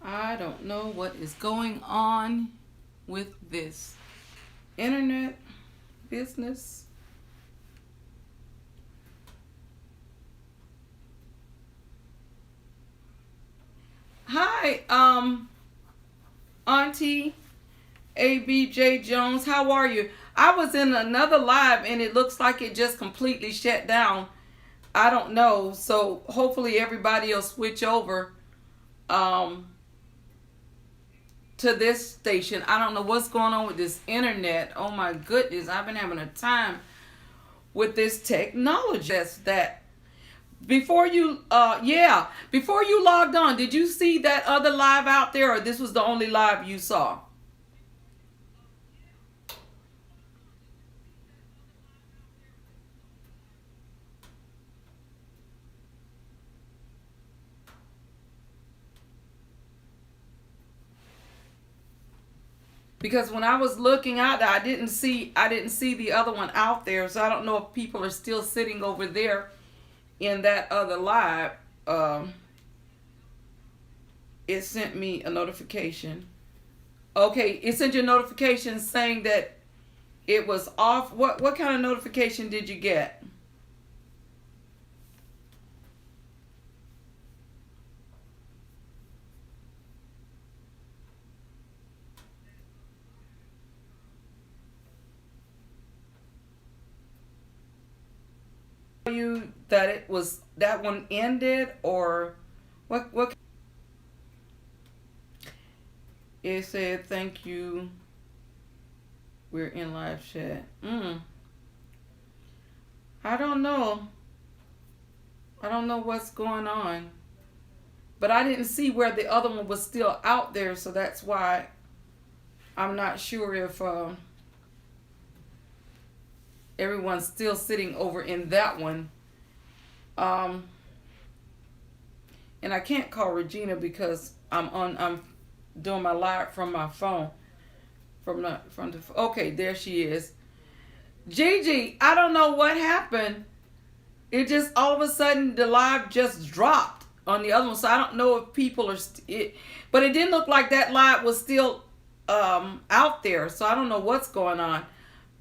I don't know what is going on with this internet business. Hi, Auntie ABJ Jones, how are you? I was in another live and it looks like it just completely shut down. I don't know. So hopefully everybody will switch over um to this station. I don't know what's going on with this internet. Oh my goodness, I've been having a time with this technology. That's that. Before you before you logged on, did you see that other live out there, or this was the only live you saw? Because when I was looking out there, I didn't see the other one out there, so I don't know if people are still sitting over there in that other live. Um, it sent me a notification. Okay, it sent you a notification saying that it was off. What kind of notification did you get? You that it was that one ended, or what? It said thank you. We're in live chat. I don't know. I don't know what's going on. But I didn't see where the other one was still out there, so that's why I'm not sure if everyone's still sitting over in that one. Um, and I can't call Regina because I'm doing my live from my phone. Okay, there she is. Gigi, I don't know what happened. It just all of a sudden the live just dropped on the other one, so I don't know if people are but it didn't look like that live was still out there, so I don't know what's going on.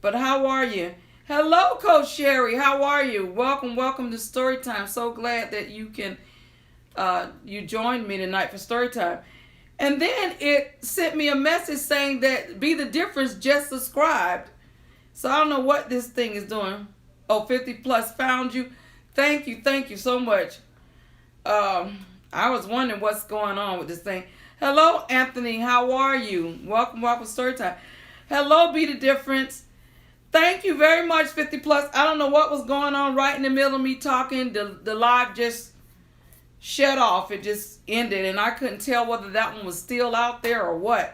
But how are you? Hello, Coach Sherry. How are you? Welcome to Storytime. So glad that you can you joined me tonight for Storytime. And then it sent me a message saying that Be the Difference just subscribed. So I don't know what this thing is doing. Oh, 50 plus found you. Thank you so much. I was wondering what's going on with this thing. Hello, Anthony. How are you? Welcome to Storytime. Hello, Be the Difference. Thank you very much, 50 plus. I don't know what was going on right in the middle of me talking. The live just shut off. It just ended, and I couldn't tell whether that one was still out there or what.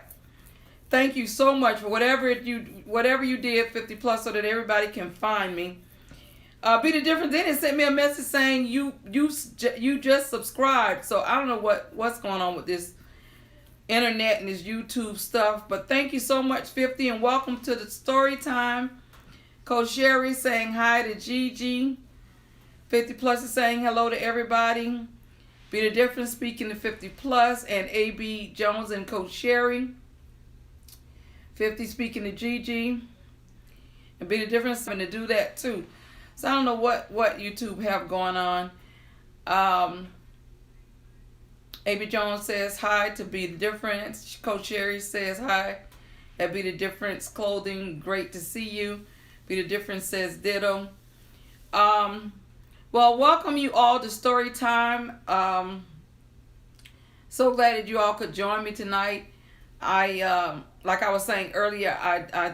Thank you so much for whatever you did, 50 plus, so that everybody can find me. Be the Difference. Then it sent me a message saying you just subscribed. So I don't know what's going on with this internet and this YouTube stuff. But thank you so much, 50, and welcome to the story time. Coach Sherry saying hi to Gigi. 50 plus is saying hello to everybody. Be the Difference speaking to 50 plus and AB Jones and Coach Sherry. 50 speaking to Gigi. And Be the Difference having to do that too. So I don't know what YouTube have going on. AB Jones says hi to Be the Difference. Coach Sherry says hi at Be the Difference Clothing. Great to see you. Be the Difference says ditto. Well, welcome you all to Story Time. So glad that you all could join me tonight. Like I was saying earlier, I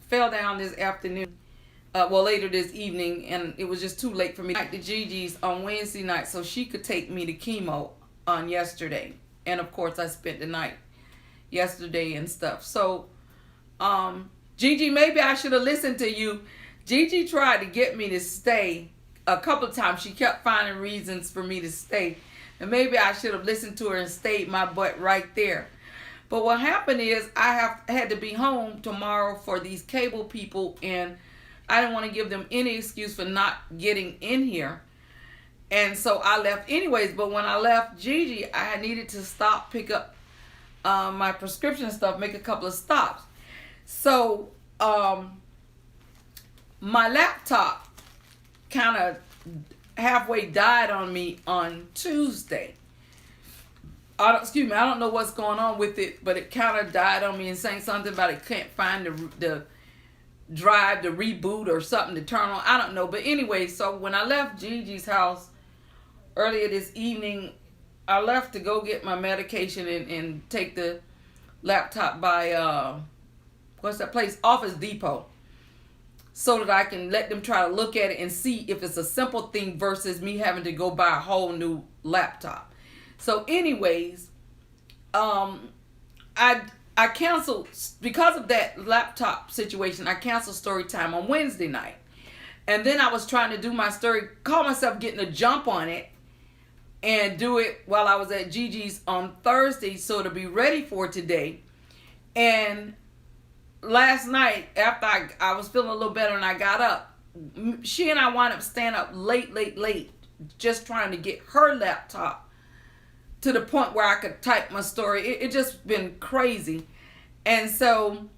fell down this afternoon. Later this evening, and it was just too late for me. I went to Gigi's on Wednesday night so she could take me to chemo on yesterday. And of course, I spent the night yesterday and stuff. So, Gigi, maybe I should have listened to you. Gigi tried to get me to stay a couple of times. She kept finding reasons for me to stay. And maybe I should have listened to her and stayed my butt right there. But what happened is I had to be home tomorrow for these cable people, and I didn't want to give them any excuse for not getting in here. And so I left anyways. But when I left Gigi, I needed to stop, pick up my prescription stuff, make a couple of stops. So my laptop kind of halfway died on me on Tuesday. Excuse me, I don't know what's going on with it, but it kind of died on me and saying something about it can't find the drive to reboot or something to turn on. I don't know. But anyway, so when I left Gigi's house earlier this evening, I left to go get my medication and take the laptop by, what's that place? Office Depot. So that I can let them try to look at it and see if it's a simple thing versus me having to go buy a whole new laptop. So anyways, I canceled, because of that laptop situation, I canceled story time on Wednesday night. And then I was trying to do my story, call myself getting a jump on it, and do it while I was at Gigi's on Thursday so to be ready for today. And last night, after I was feeling a little better and I got up, she and I wound up staying up late, just trying to get her laptop to the point where I could type my story. It just been crazy. And so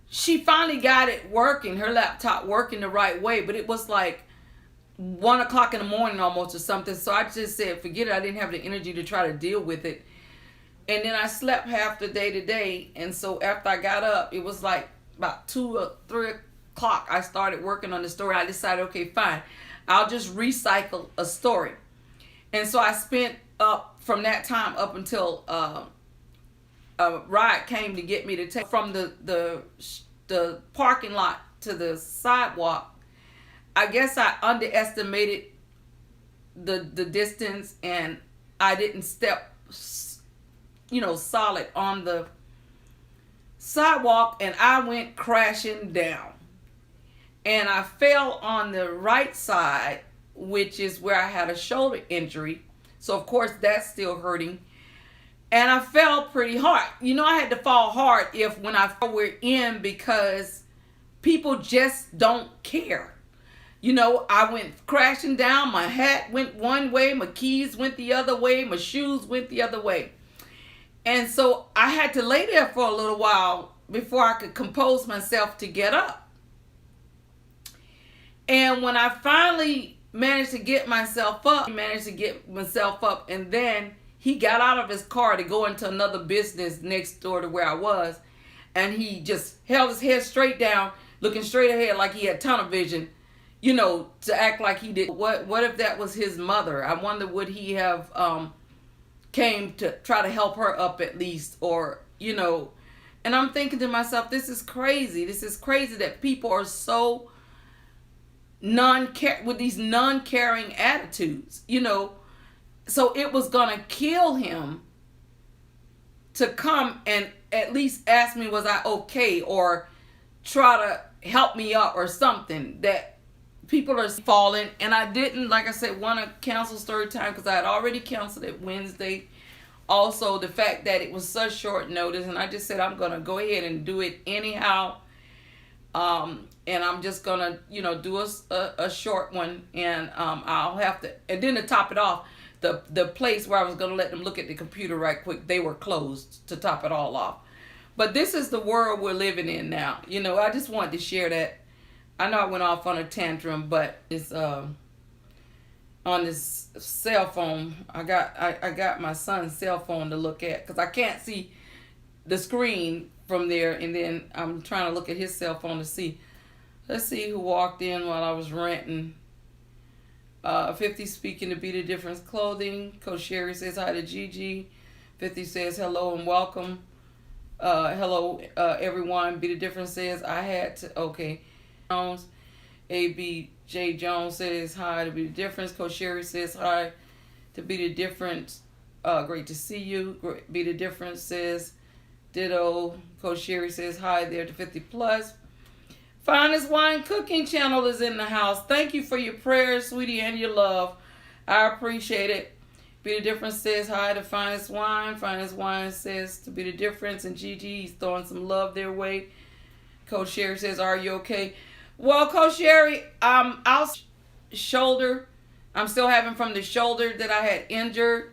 she finally got it working, her laptop working the right way, but it was like 1 o'clock in the morning almost or something. So I just said, forget it. I didn't have the energy to try to deal with it. And then I slept half the day today. And so after I got up, it was like about 2 or 3 o'clock. I started working on the story. I decided, okay, fine. I'll just recycle a story. And so I spent up from that time up until a ride came to get me to take from the parking lot to the sidewalk. I guess I underestimated the distance, and I didn't step, solid on the sidewalk, and I went crashing down. And I fell on the right side, which is where I had a shoulder injury. So of course that's still hurting. And I fell pretty hard. I had to fall hard when I were in, because people just don't care. I went crashing down. My hat went one way. My keys went the other way. My shoes went the other way. And so I had to lay there for a little while before I could compose myself to get up. And when I finally managed to get myself up, and then he got out of his car to go into another business next door to where I was. And he just held his head straight down, looking straight ahead like he had tunnel vision, to act like he did. What if that was his mother? I wonder, would he have came to try to help her up at least, or, and I'm thinking to myself, this is crazy. This is crazy that people are so with these non-caring attitudes, So it was going to kill him to come and at least ask me, was I okay? Or try to help me up or something. That people are falling. And I didn't, like I said, want to cancel story time because I had already canceled it Wednesday. Also, the fact that it was such short notice. And I just said, I'm going to go ahead and do it anyhow. And I'm just going to, do a short one. And I'll have to, and then to top it off, the place where I was going to let them look at the computer right quick, they were closed to top it all off. But this is the world we're living in now. I just wanted to share that. I know I went off on a tantrum, but it's on this cell phone. I got my son's cell phone to look at because I can't see the screen from there, and then I'm trying to look at his cell phone to see. Let's see who walked in while I was ranting. 50 speaking to Be the Difference Clothing. Coach Sherry says hi to Gigi. 50 says hello and welcome. Hello everyone. Be the Difference says I had to. Okay. Jones. ABJ Jones says hi to Be the Difference. Coach Sherry says hi to Be the Difference. Great to see you. Be the Difference says ditto. Coach Sherry says hi there to 50 plus. Finest Wine Cooking Channel is in the house. Thank you for your prayers, sweetie, and your love. I appreciate it. Be the Difference says hi to Finest Wine. Finest Wine says to Be the Difference. And Gigi, he's throwing some love their way. Coach Sherry says, are you okay? Well, Coach Sherry, shoulder. I'm still having from the shoulder that I had injured.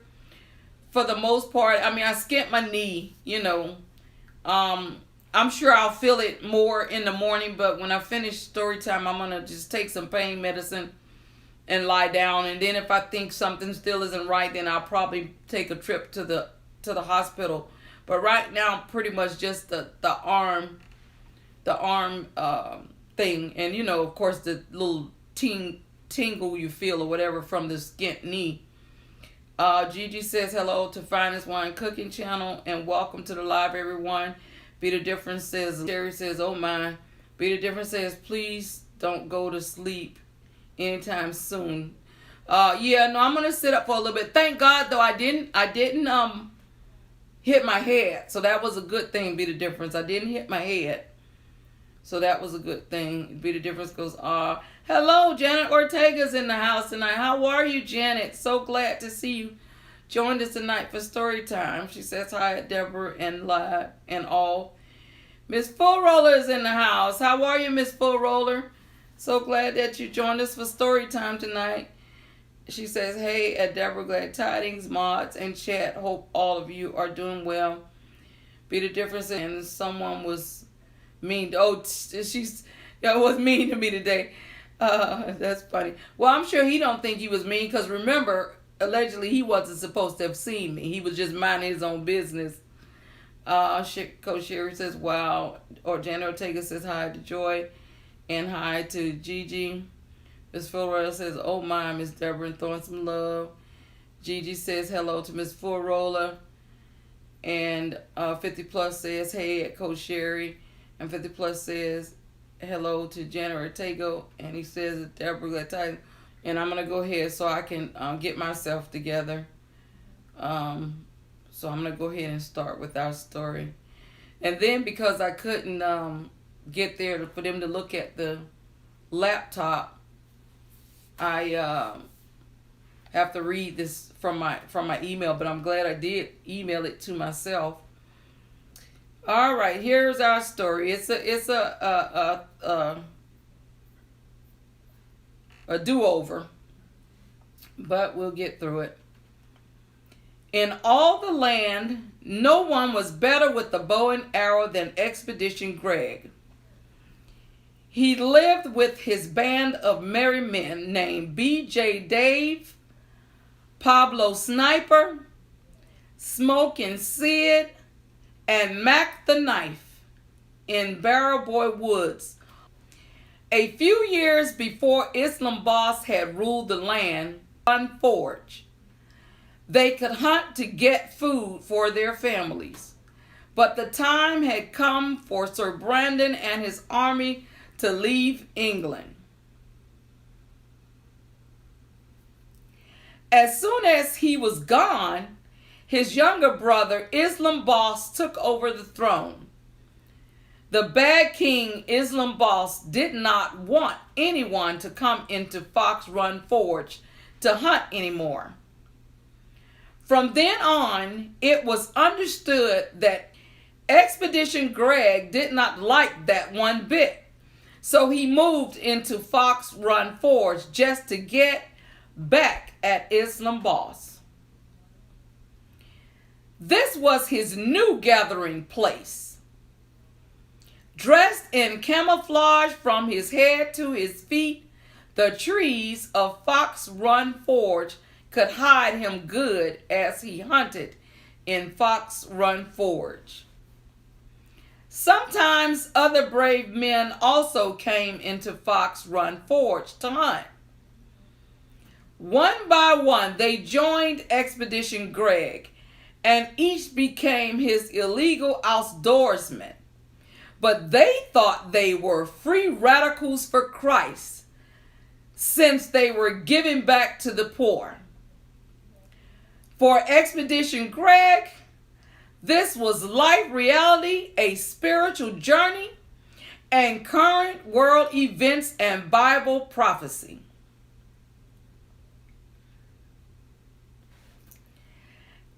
for the most part. I mean, I skipped my knee, I'm sure I'll feel it more in the morning, but when I finish story time, I'm going to just take some pain medicine and lie down. And then if I think something still isn't right, then I'll probably take a trip to the hospital. But right now, pretty much just the arm thing. And, of course, the little tingle you feel or whatever from the skint knee. Gigi says hello to Finest Wine Cooking Channel and welcome to the live, everyone. Be the Difference says, Sherry says, oh my. Be the Difference says, please don't go to sleep anytime soon. Yeah, no, I'm gonna sit up for a little bit. Thank God though I didn't hit my head. So that was a good thing, Be the Difference. I didn't hit my head. So that was a good thing. Be the Difference goes, hello, Janet Ortega's in the house tonight. How are you, Janet? So glad to see you. Joined us tonight for story time. She says hi at Deborah and live and all. Miss Full Roller is in the house. How are you, Miss Full Roller? So glad that you joined us for story time tonight. She says, hey at Deborah'sgladtidings, mods, and chat. Hope all of you are doing well. Be the Difference. And someone was mean. Oh, that was mean to me today. That's funny. Well, I'm sure he don't think he was mean because remember, allegedly he wasn't supposed to have seen me. He was just minding his own business. Coach Sherry says, wow. Or Janet Ortega says hi to Joy. And hi to Gigi. Miss Full says, oh my, Miss Deborah, and throwing some love. Gigi says hello to Miss Full Roller. And 50 Plus says, hey at Coach Sherry. And 50 Plus says, hello to Janet Ortega. And he says, Deborah'sgladtidings. And I'm going to go ahead so I can get myself together. So I'm going to go ahead and start with our story. And then because I couldn't get there for them to look at the laptop, I have to read this from my email. But I'm glad I did email it to myself. All right, here's our story. It's a do-over, but we'll get through it. In all the land, no one was better with the bow and arrow than Expedition Greg. He lived with his band of merry men named BJ Dave, Pablo Sniper, Smoking Sid, and Mac the Knife in Barrel Boy Woods. A few years before Islam Boss had ruled the land, Run Forge, they could hunt to get food for their families. But the time had come for Sir Brandon and his army to leave England. As soon as he was gone, his younger brother, Islam Boss, took over the throne. The bad king, Islam Boss, did not want anyone to come into Fox Run Forge to hunt anymore. From then on, it was understood that Expedition Greg did not like that one bit. So he moved into Fox Run Forge just to get back at Islam Boss. This was his new gathering place. Dressed in camouflage from his head to his feet, the trees of Fox Run Forge could hide him good as he hunted in Fox Run Forge. Sometimes other brave men also came into Fox Run Forge to hunt. One by one, they joined Expedition Greg, and each became his illegal outdoorsmen. But they thought they were free radicals for Christ, since they were giving back to the poor. For Expedition Greg, this was life reality, a spiritual journey, and current world events and Bible prophecy.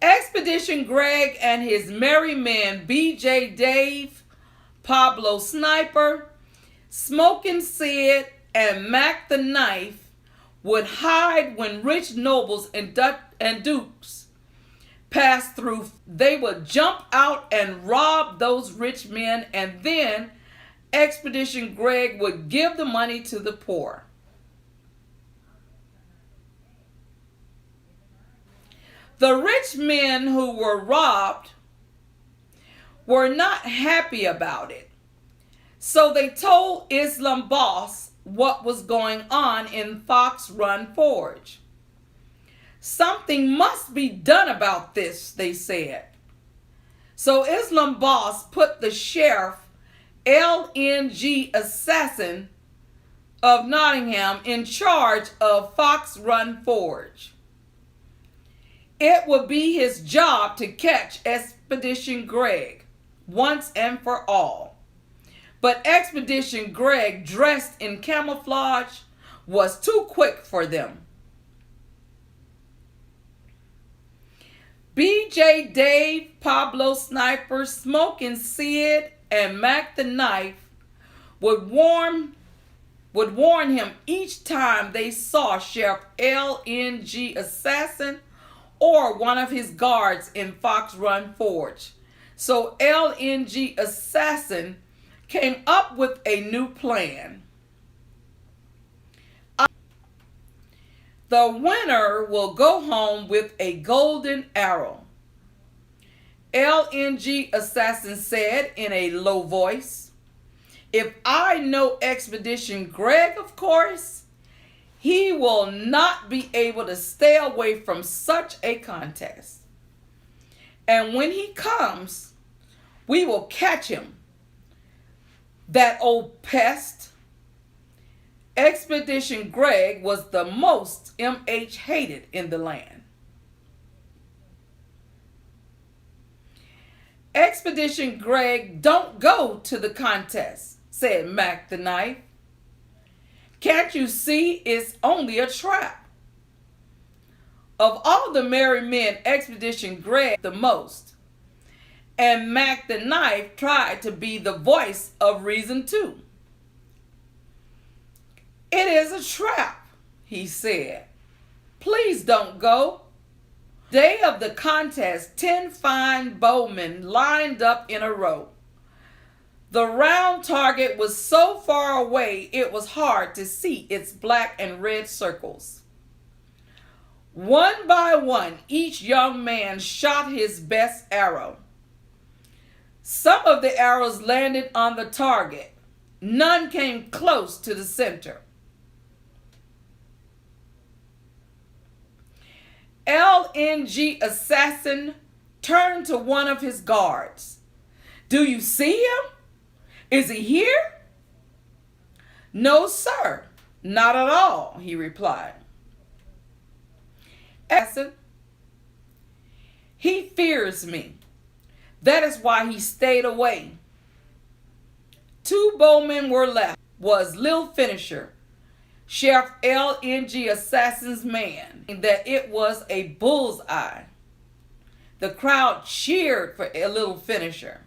Expedition Greg and his merry men, BJ Dave, Pablo Sniper, Smoking Sid, and Mac the Knife would hide when rich nobles and dukes passed through, they would jump out and rob those rich men, and then Expedition Greg would give the money to the poor. The rich men who were robbed were not happy about it, so they told Islam boss what was going on in Fox Run Forge. Something must be done about this, they said. So Islam boss put the sheriff, LNG assassin of Nottingham, in charge of Fox Run Forge. It would be his job to catch Expedition Greg once and for all. But Expedition Greg, dressed in camouflage, was too quick for them. BJ Dave, Pablo Sniper, Smoking Sid, and Mac the Knife would warn him each time they saw Sheriff LNG assassin or one of his guards in Fox Run Forge. So LNG assassin came up with a new plan. The winner will go home with a golden arrow, LNG assassin said in a low voice. If I know Expedition Greg, of course, he will not be able to stay away from such a contest. And when he comes, we will catch him. That old pest. Expedition Greg was the most MH-hated in the land. Expedition Greg don't go to the contest, said Mac the Knife. Can't you see it's only a trap? Of all the merry men, Expedition Greg the most. And Mac the Knife tried to be the voice of reason too. It is a trap, he said. Please don't go. Day of the contest, 10 fine bowmen lined up in a row. The round target was so far away it was hard to see its black and red circles. One by one, each young man shot his best arrow. Some of the arrows landed on the target. None came close to the center. LNG assassin turned to one of his guards. Do you see him? Is he here? No, sir, not at all, he replied. Assassin, he fears me. That is why he stayed away. 2 bowmen were left. Was Lil Finisher, Sheriff LNG assassin's man, that it was a bullseye. The crowd cheered for a Little Finisher.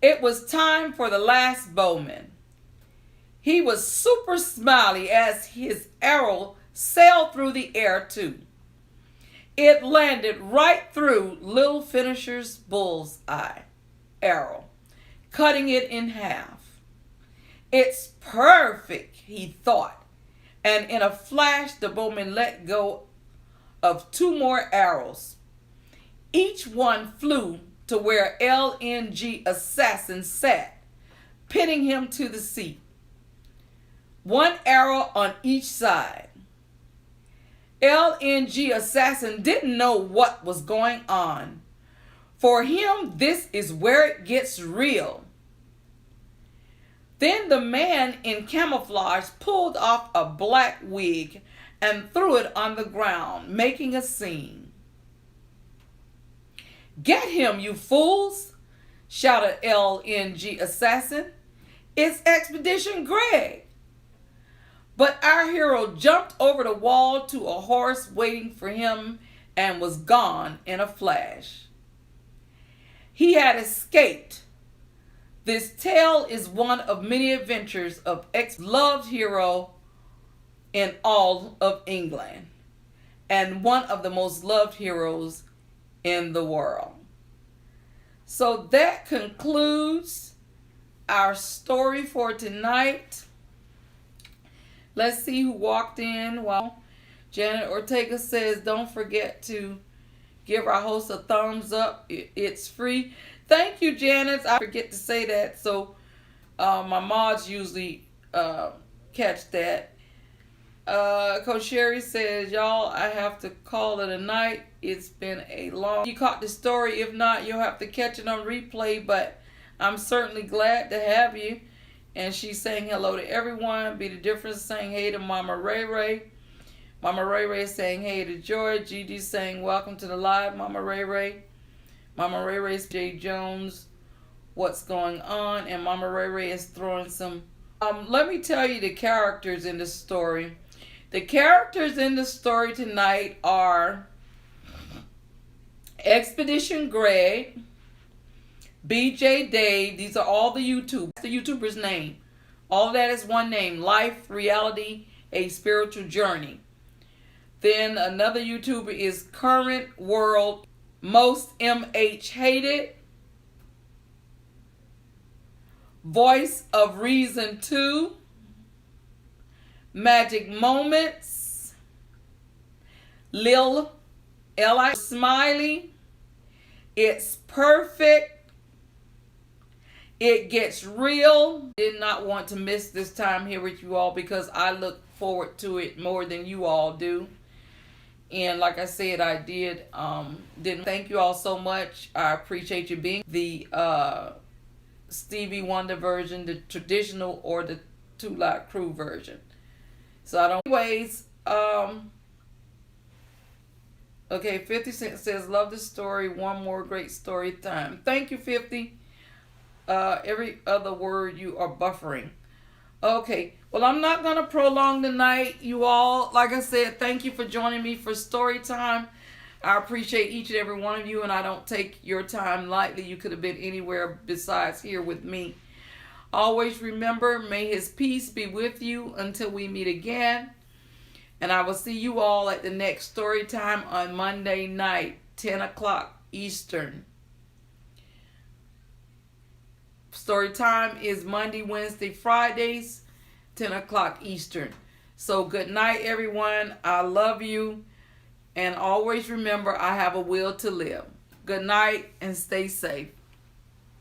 It was time for the last bowman. He was super smiley as his arrow sailed through the air too. It landed right through Little Finisher's bullseye arrow, cutting it in half. It's perfect, he thought, and in a flash the bowman let go of 2 more arrows. Each one flew to where LNG assassin sat, pinning him to the seat. 1 arrow on each side. LNG assassin didn't know what was going on. For him, this is where it gets real. Then the man in camouflage pulled off a black wig and threw it on the ground, making a scene. Get him, you fools, shouted LNG assassin. It's Expedition Greg. But our hero jumped over the wall to a horse waiting for him and was gone in a flash. He had escaped. This tale is one of many adventures of ex-loved hero in all of England. and one of the most loved heroes in the world. So that concludes our story for tonight. Let's see who walked in. Well, Janet Ortega says, don't forget to give our host a thumbs up. It's free. Thank you, Janet. I forget to say that, so my mods usually catch that. Coach Sherry says, y'all, I have to call it a night. It's been a long... You caught the story. If not, you'll have to catch it on replay, but I'm certainly glad to have you. And she's saying hello to everyone. Be the difference, saying hey to Mama Ray Ray. Mama Ray Ray is saying hey to Joy. Gigi saying welcome to the live, Mama Ray Ray. Mama Ray Ray's Jay Jones, what's going on? And Mama Ray Ray is throwing some... let me tell you the characters in the story. The characters in the story tonight are Expedition Greg, BJ Dave. These are all the YouTuber's name. All that is one name. Life, Reality, A Spiritual Journey. Then another YouTuber is Current World, Most MH-Hated, Voice of Reason 2, Magic Moments, Lil L.I. Smiley, It's Perfect, It Gets Real. Did not want to miss this time here with you all because I look forward to it more than you all do. And like I said, I didn't thank you all so much. I appreciate you being the Stevie Wonder version, the traditional, or the Two Lot Crew version. So I don't... Anyways, okay, 50 Cent says, love the story. One more great story time. Thank you, 50. Every other word you are buffering. Okay, well, I'm not going to prolong the night, you all. Like I said, thank you for joining me for story time. I appreciate each and every one of you, and I don't take your time lightly. You could have been anywhere besides here with me. Always remember, may his peace be with you until we meet again. And I will see you all at the next story time on Monday night, 10 o'clock Eastern. Story time is Monday, Wednesday, Fridays, 10 o'clock Eastern. So good night, everyone. I love you. And always remember, I have a will to live. Good night and stay safe.